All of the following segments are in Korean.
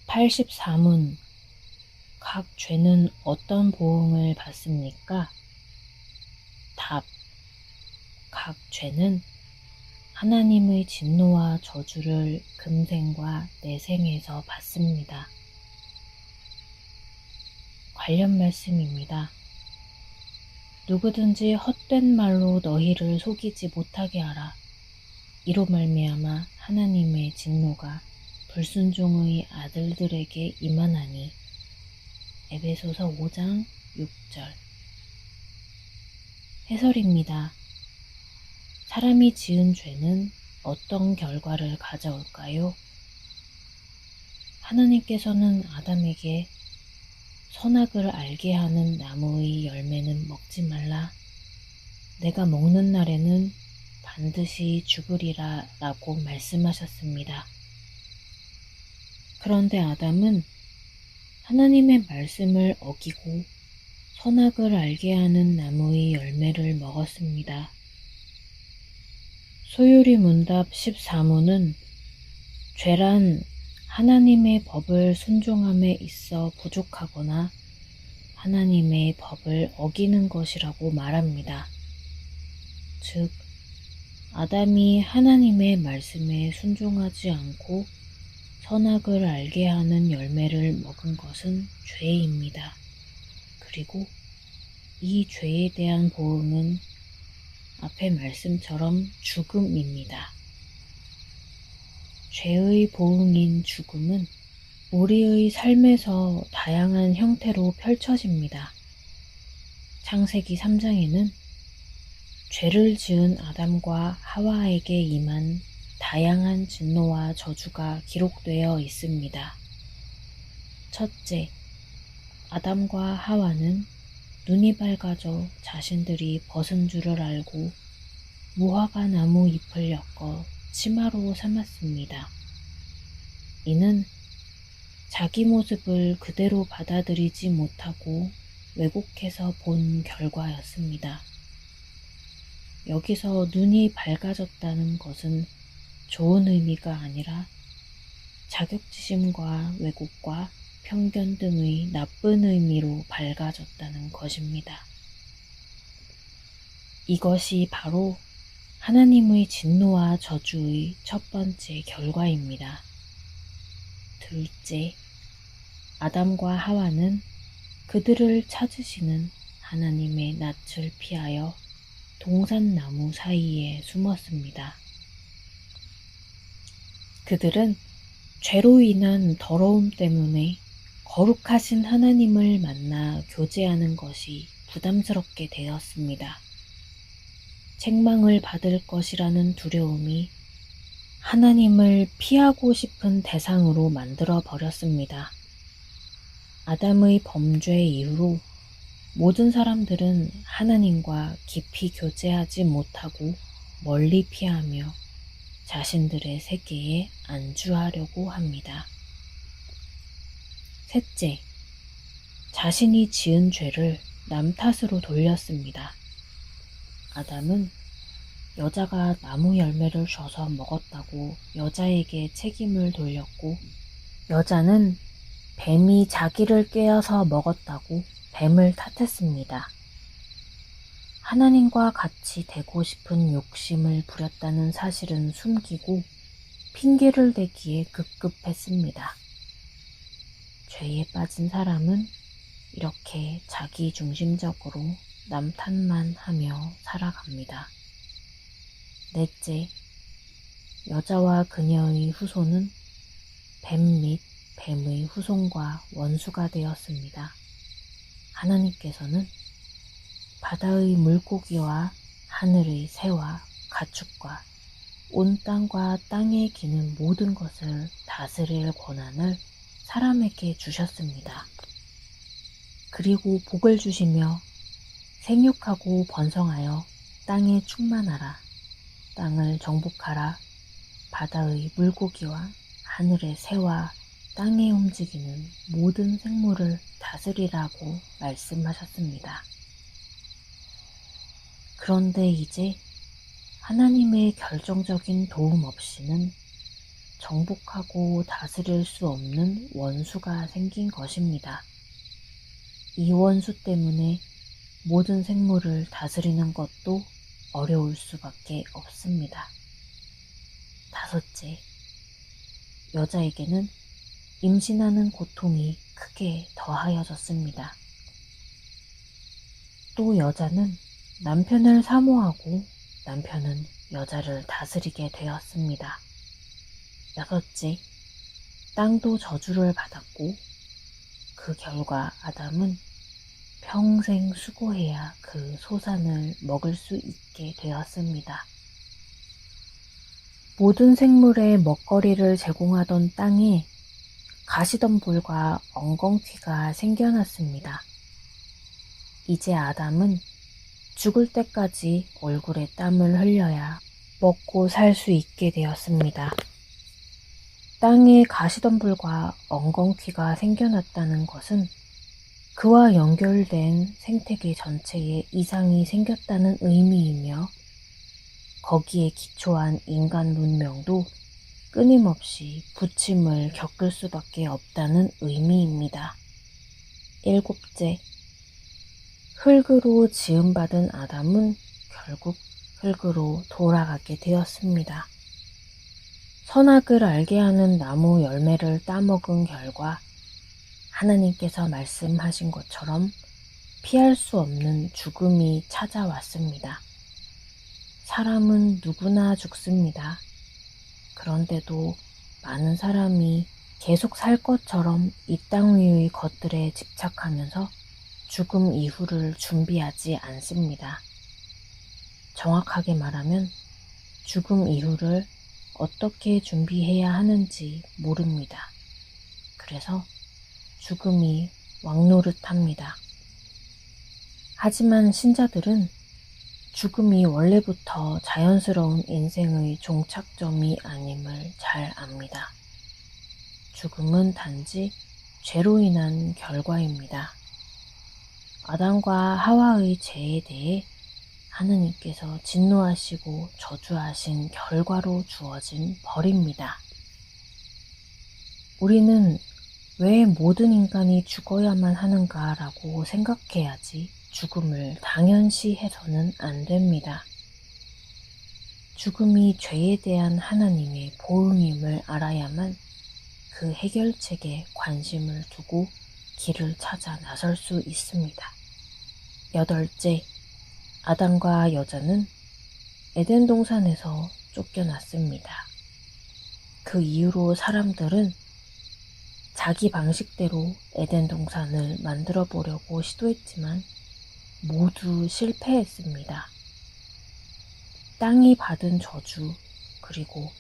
84문. 각 죄는 어떤 보응을 받습니까? 답. 각 죄는 하나님의 진노와 저주를 금생과 내생에서 받습니다. 관련 말씀입니다. 누구든지 헛된 말로 너희를 속이지 못하게 하라. 이로 말미암아 하나님의 진노가 불순종의 아들들에게 임하나니. 에베소서 5장 6절. 해설입니다. 사람이 지은 죄는 어떤 결과를 가져올까요? 하나님께서는 아담에게 선악을 알게 하는 나무의 열매는 먹지 말라. 내가 먹는 날에는 반드시 죽으리라 라고 말씀하셨습니다. 그런데 아담은 하나님의 말씀을 어기고 선악을 알게 하는 나무의 열매를 먹었습니다. 소요리 문답 14문은 죄란 하나님의 법을 순종함에 있어 부족하거나 하나님의 법을 어기는 것이라고 말합니다. 즉, 아담이 하나님의 말씀에 순종하지 않고 선악을 알게 하는 열매를 먹은 것은 죄입니다. 그리고 이 죄에 대한 보응은 앞의 말씀처럼 죽음입니다. 죄의 보응인 죽음은 우리의 삶에서 다양한 형태로 펼쳐집니다. 창세기 3장에는 죄를 지은 아담과 하와에게 임한 다양한 진노와 저주가 기록되어 있습니다. 첫째, 아담과 하와는 눈이 밝아져 자신들이 벗은 줄을 알고 무화과 나무 잎을 엮어 치마로 삼았습니다. 이는 자기 모습을 그대로 받아들이지 못하고 왜곡해서 본 결과였습니다. 여기서 눈이 밝아졌다는 것은 좋은 의미가 아니라 자격지심과 왜곡과 편견 등의 나쁜 의미로 밝아졌다는 것입니다. 이것이 바로 하나님의 진노와 저주의 첫 번째 결과입니다. 둘째, 아담과 하와는 그들을 찾으시는 하나님의 낯을 피하여 동산나무 사이에 숨었습니다. 그들은 죄로 인한 더러움 때문에 거룩하신 하나님을 만나 교제하는 것이 부담스럽게 되었습니다. 책망을 받을 것이라는 두려움이 하나님을 피하고 싶은 대상으로 만들어 버렸습니다. 아담의 범죄 이후로 모든 사람들은 하나님과 깊이 교제하지 못하고 멀리 피하며 자신들의 세계에 안주하려고 합니다. 셋째, 자신이 지은 죄를 남 탓으로 돌렸습니다. 아담은 여자가 나무 열매를 줘서 먹었다고 여자에게 책임을 돌렸고, 여자는 뱀이 자기를 깨어서 먹었다고 뱀을 탓했습니다. 하나님과 같이 되고 싶은 욕심을 부렸다는 사실은 숨기고 핑계를 대기에 급급했습니다. 죄에 빠진 사람은 이렇게 자기중심적으로 남 탓만 하며 살아갑니다. 넷째, 여자와 그녀의 후손은 뱀 및 뱀의 후손과 원수가 되었습니다. 하나님께서는 바다의 물고기와 하늘의 새와 가축과 온 땅과 땅에 기는 모든 것을 다스릴 권한을 사람에게 주셨습니다. 그리고 복을 주시며 생육하고 번성하여 땅에 충만하라, 땅을 정복하라, 바다의 물고기와 하늘의 새와 땅에 움직이는 모든 생물을 다스리라고 말씀하셨습니다. 그런데 이제 하나님의 결정적인 도움 없이는 정복하고 다스릴 수 없는 원수가 생긴 것입니다. 이 원수 때문에 모든 생물을 다스리는 것도 어려울 수밖에 없습니다. 다섯째, 여자에게는 임신하는 고통이 크게 더하여졌습니다. 또 여자는 남편을 사모하고 남편은 여자를 다스리게 되었습니다. 여섯째, 땅도 저주를 받았고 그 결과 아담은 평생 수고해야 그 소산을 먹을 수 있게 되었습니다. 모든 생물의 먹거리를 제공하던 땅에 가시덤불과 엉겅퀴가 생겨났습니다. 이제 아담은 죽을 때까지 얼굴에 땀을 흘려야 먹고 살 수 있게 되었습니다. 땅에 가시덤불과 엉겅퀴가 생겨났다는 것은 그와 연결된 생태계 전체에 이상이 생겼다는 의미이며 거기에 기초한 인간 문명도 끊임없이 부침을 겪을 수밖에 없다는 의미입니다. 일곱째, 흙으로 지음받은 아담은 결국 흙으로 돌아가게 되었습니다. 선악을 알게 하는 나무 열매를 따먹은 결과 하나님께서 말씀하신 것처럼 피할 수 없는 죽음이 찾아왔습니다. 사람은 누구나 죽습니다. 그런데도 많은 사람이 계속 살 것처럼 이 땅 위의 것들에 집착하면서 죽음 이후를 준비하지 않습니다. 정확하게 말하면 죽음 이후를 어떻게 준비해야 하는지 모릅니다. 그래서 죽음이 왕노릇합니다. 하지만 신자들은 죽음이 원래부터 자연스러운 인생의 종착점이 아님을 잘 압니다. 죽음은 단지 죄로 인한 결과입니다. 아담과 하와의 죄에 대해 하느님께서 진노하시고 저주하신 결과로 주어진 벌입니다. 우리는 왜 모든 인간이 죽어야만 하는가라고 생각해야지 죽음을 당연시해서는 안 됩니다. 죽음이 죄에 대한 하나님의 보응임을 알아야만 그 해결책에 관심을 두고 길을 찾아 나설 수 있습니다. 여덟째, 아담과 여자는 에덴 동산에서 쫓겨났습니다. 그 이후로 사람들은 자기 방식대로 에덴 동산을 만들어 보려고 시도했지만 모두 실패했습니다. 땅이 받은 저주, 그리고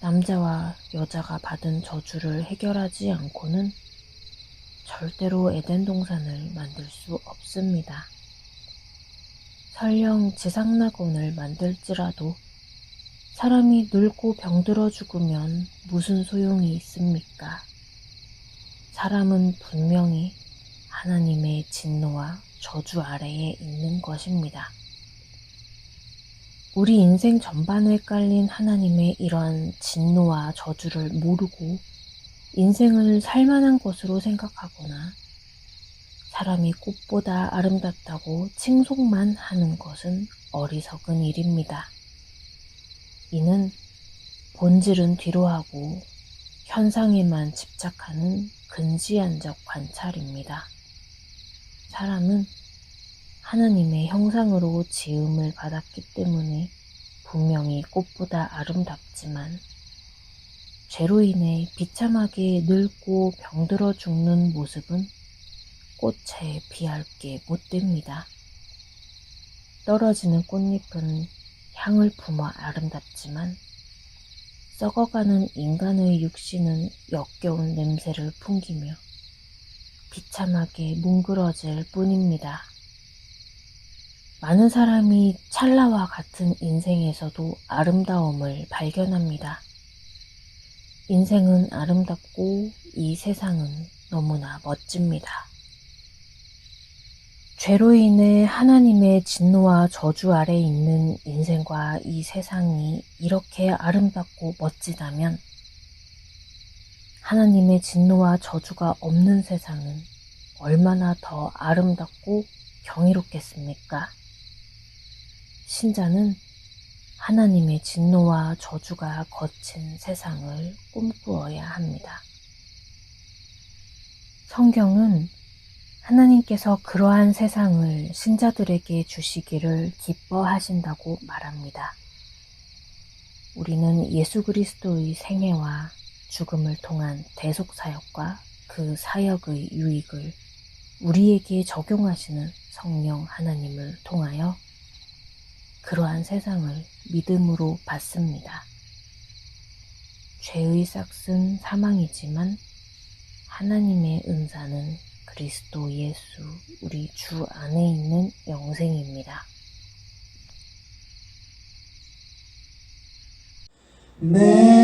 남자와 여자가 받은 저주를 해결하지 않고는 절대로 에덴 동산을 만들 수 없습니다. 설령 지상낙원을 만들지라도 사람이 늙고 병들어 죽으면 무슨 소용이 있습니까? 사람은 분명히 하나님의 진노와 저주 아래에 있는 것입니다. 우리 인생 전반에 깔린 하나님의 이러한 진노와 저주를 모르고 인생을 살만한 것으로 생각하거나 사람이 꽃보다 아름답다고 칭송만 하는 것은 어리석은 일입니다. 이는 본질은 뒤로하고 현상에만 집착하는 근시안적 관찰입니다. 사람은 하나님의 형상으로 지음을 받았기 때문에 분명히 꽃보다 아름답지만 죄로 인해 비참하게 늙고 병들어 죽는 모습은 꽃에 비할 게 못됩니다. 떨어지는 꽃잎은 향을 품어 아름답지만 썩어가는 인간의 육신은 역겨운 냄새를 풍기며 비참하게 뭉그러질 뿐입니다. 많은 사람이 찰나와 같은 인생에서도 아름다움을 발견합니다. 인생은 아름답고 이 세상은 너무나 멋집니다. 죄로 인해 하나님의 진노와 저주 아래 있는 인생과 이 세상이 이렇게 아름답고 멋지다면 하나님의 진노와 저주가 없는 세상은 얼마나 더 아름답고 경이롭겠습니까? 신자는 하나님의 진노와 저주가 거친 세상을 꿈꾸어야 합니다. 성경은 하나님께서 그러한 세상을 신자들에게 주시기를 기뻐하신다고 말합니다. 우리는 예수 그리스도의 생애와 죽음을 통한 대속사역과 그 사역의 유익을 우리에게 적용하시는 성령 하나님을 통하여 그러한 세상을 믿음으로 받습니다. 죄의 싹은 사망이지만 하나님의 은사는 그리스도 예수 우리 주 안에 있는 영생입니다. 내